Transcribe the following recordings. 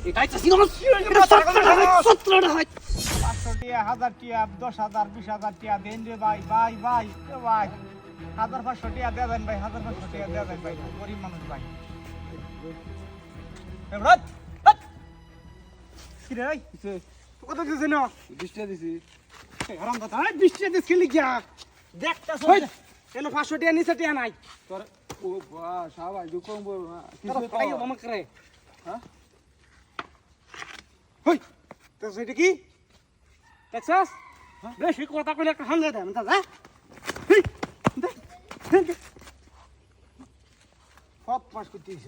এটাই চাষি নস এটা 17 টাকা 500 টিয়া 1000 টিয়া 10,000 20,000 টিয়া দেন রে ভাই ভাই ভাই এ ভাই 1500 টিয়া দিয়ে দেন ভাই 1500 টিয়া দিয়ে দেন ভাই গরিব মানুষ ভাই এমরাত কি রে ভাই কত দিছ না 20 টাকা দিছি আরাম কথা 20 টিয়া দিছ খেলি গিয়া দেখতা সব কেন 500 টিয়া নিচে টিয়া নাই তোর ও বা সবাই দুকম বল না তোর কিছু পাইও মামা করে হ্যাঁ হই তো সেটা কি টেক্সাস বেশি কথা কইলে একটা হামলে দেন তা যা হেই দে সব পাস করতে দিছ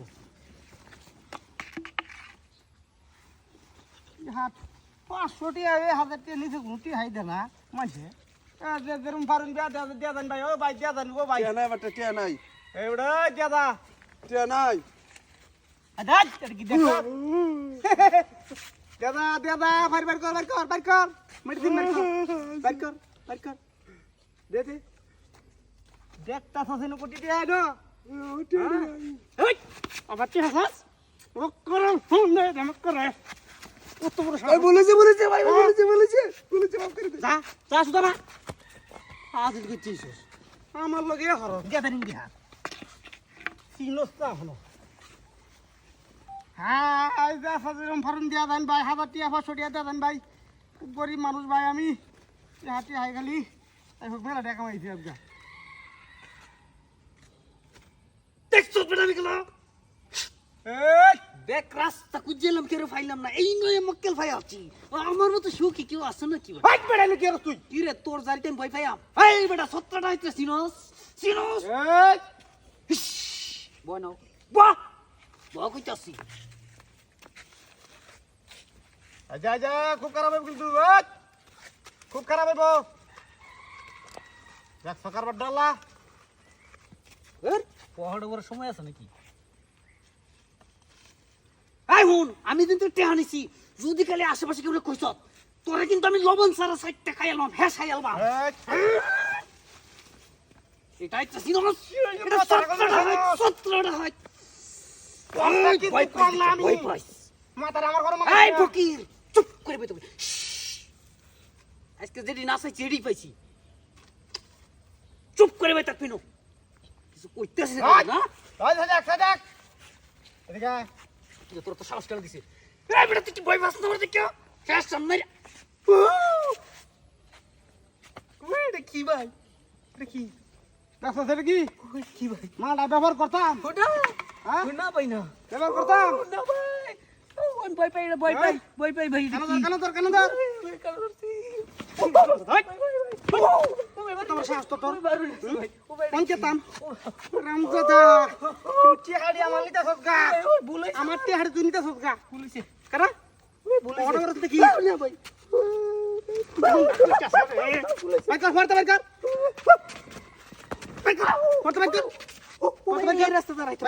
হাত 500 টিয়া 1000 টিয়া নিচে ঘুরতে হাই দে না মানছে যে যেরম পারুন দিয়া দেন ভাই ও ভাই দিয়া দেন ও ভাই টিয়া নাই বাটা টিয়া নাই এউড়া দাদা টিয়া নাই আদাত এটা কি দেখো দাদা দাদা বার কর মেডিসিন বার কর দে দে দেখতা ফসেন কোটি দিয়া না এই আবার কি হাসাস ও করম ফোন দে দেমক করে কত বড় ভাই বলেছে ভাই বলেছে মাফ করে দে যা যা সুদা না আজ কি চিস আমার লগে হর গেদারিং দিয়া সিনস্তা হলো হ্যাঁ যা ফজরম ফরম দিয়া দেন ভাই 1000 টিয়া 500 টিয়া দেন ভাই খুব গরিব মানুষ ভাই আমি হাতি হাই খালি তাই হোক মেলা টাকা মাইছি আজকে দেখছো বেটা গেল এই দেখ রাস্তা কুজেলাম কেরে ফাইলাম না এই নয় মক্কেল ফাই আছি আমার মতো সুখী কেউ আছে না কি হাই বেটা নি কেন তুই কি রে তোর জারি টাইম ভয় পাইয়াম এই বেটা 17 টাকা হইতে সিনস এই বয় নাও বাহ বয় কইতাছি যা যা খুব খারাপ হবে কিন্তু ওই খুব খারাপ হবে দেখ সকার ডালা এর পহড় ওর সময় আছে নাকি আই হুন আমি কিন্তু টেহা নিছি যদি খালি আশেপাশে কেউ কইছ তোরে কিন্তু আমি লবণ সারা 60 টাকা খাইলাম হ্যাঁ খাইলাম এটাই চাষি নস এটা 17 টাকা ভয় পাইস মাথার আমার ঘরে এই ফকির চুপ করে বই তুমি আজকে যেডি না চাই চেডি পাইছি চুপ করে বই থাকবি না কিছু কইতেছিস না সাজাক এদিকে তুই তোর তো সাহস কেন দিছে এই বেটা তুই কি ভয় পাস না আমার দেখো শেষ সামনে এটা কি ভাই এটা কি দেখো সেটা কি কি ভাই মালটা ব্যবহার করতাম ওটা হ্যাঁ না ভাই না ব্যবহার করতাম না ভাই ওন ভয় পাই ভাই কেন ধর তোমার সাহস তো তোর পঞ্চাতাম রামজাদা তুই টিহাড়ি আমার নিতে সদগা আমার টিহাড়ি তুই নিতে সদগা পুলিশে কারা পুলিশে বড় বড় দেখি না ভাই এই রাস্তা দাঁড়াইতে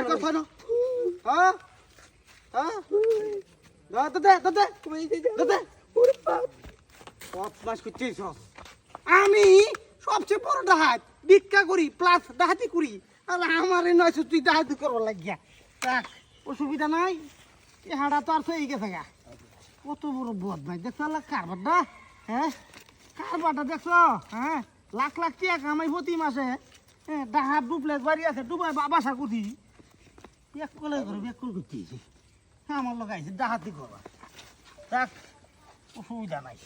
আমি সবচেয়ে বড় ডাহাত ভিক্ষা করি প্লাস ডাহাতি করি আর আমার এই নয় তুই ডাহাতি করবার লাগিয়া দেখ অসুবিধা নাই হাড়া তো আর সই গেছে গা কত বড় বদমাই দেখছো কারবারটা হ্যাঁ কারবারটা দেখছো হ্যাঁ লাখ লাখ টাকা কামাই প্রতি মাসে হ্যাঁ ডাহাত ডুপ্লেস বাড়ি আছে ডুবাই বাসা কুদি এক কলে করবি এক কল করতেছি হ্যাঁ আমার লোক আইছে ডাহাতি করবা দেখ অসুবিধা নাই